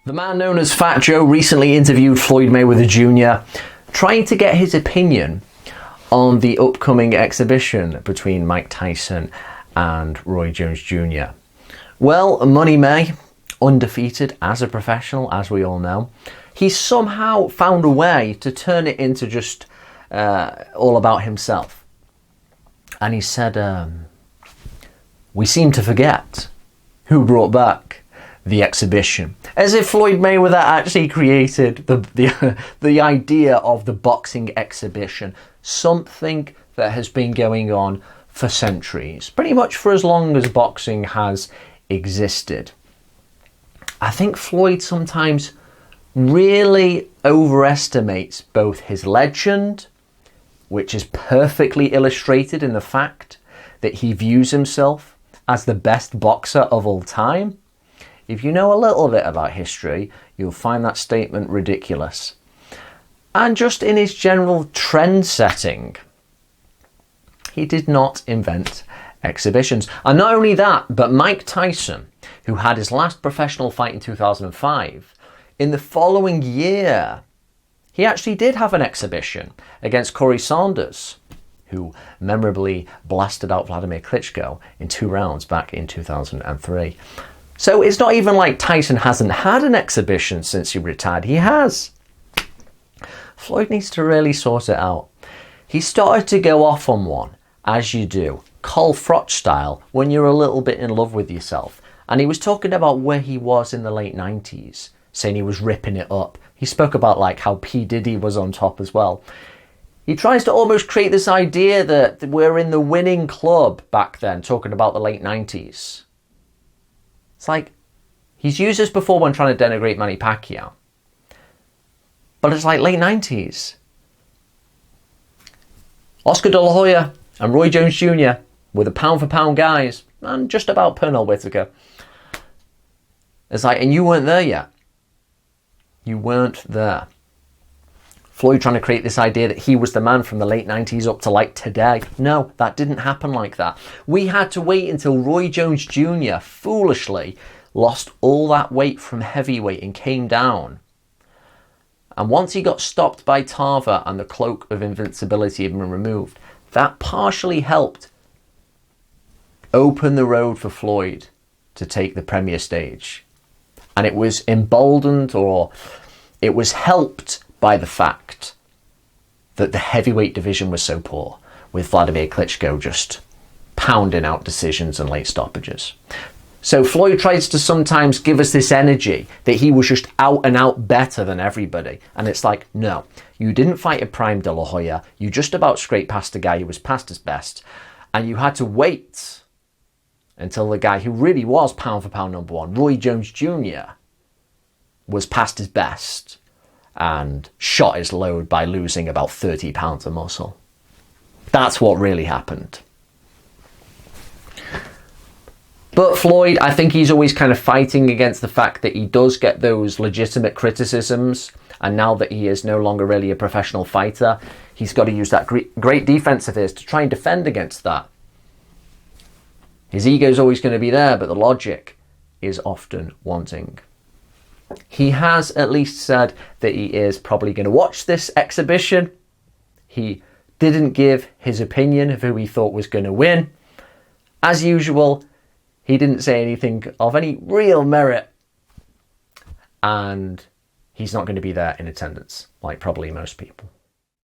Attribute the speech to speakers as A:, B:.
A: The man known as Fat Joe recently interviewed Floyd Mayweather Jr., trying to get his opinion on the upcoming exhibition between Mike Tyson and Roy Jones Jr. Well, Money May, undefeated as a professional, as we all know, he somehow found a way to turn it into just all about himself. And he said, we seem to forget who brought back the exhibition. As if Floyd Mayweather actually created the idea of the boxing exhibition, something that has been going on for centuries, pretty much for as long as boxing has existed. I think Floyd sometimes really overestimates both his legend, which is perfectly illustrated in the fact that he views himself as the best boxer of all time. If you know a little bit about history, you'll find that statement ridiculous. And just in his general trend setting, he did not invent exhibitions. And not only that, but Mike Tyson, who had his last professional fight in 2005, in the following year, he actually did have an exhibition against Corey Sanders, who memorably blasted out Vladimir Klitschko in 2 rounds back in 2003. So it's not even like Tyson hasn't had an exhibition since he retired. He has. Floyd needs to really sort it out. He started to go off on one, as you do, Cole Froch style, when you're a little bit in love with yourself. And he was talking about where he was in the late 90s, saying he was ripping it up. He spoke about like how P. Diddy was on top as well. He tries to almost create this idea that we're in the winning club back then, talking about the late 90s. It's like, he's used this before when trying to denigrate Manny Pacquiao. But it's like late 90s. Oscar De La Hoya and Roy Jones Jr. were the pound-for-pound guys, and just about Pernell Whitaker. It's like, and you weren't there yet. You weren't there. Floyd trying to create this idea that he was the man from the late 90s up to like today. No, that didn't happen like that. We had to wait until Roy Jones Jr. foolishly lost all that weight from heavyweight and came down. And once he got stopped by Tarver and the cloak of invincibility had been removed, that partially helped open the road for Floyd to take the premier stage. And it was emboldened, or it was helped by the fact that the heavyweight division was so poor, with Vladimir Klitschko just pounding out decisions and late stoppages. So Floyd tries to sometimes give us this energy that he was just out and out better than everybody. And it's like, no, you didn't fight a prime De La Hoya. You just about scraped past a guy who was past his best. And you had to wait until the guy who really was pound for pound number one, Roy Jones Jr., was past his best and shot his load by losing about 30 pounds of muscle. That's what really happened. But Floyd, I think he's always kind of fighting against the fact that he does get those legitimate criticisms, and now that he is no longer really a professional fighter, he's got to use that great defense of his to try and defend against that. His ego is always going to be there, but the logic is often wanting. He has at least said that he is probably going to watch this exhibition. He didn't give his opinion of who he thought was going to win. As usual, he didn't say anything of any real merit. And he's not going to be there in attendance, like probably most people.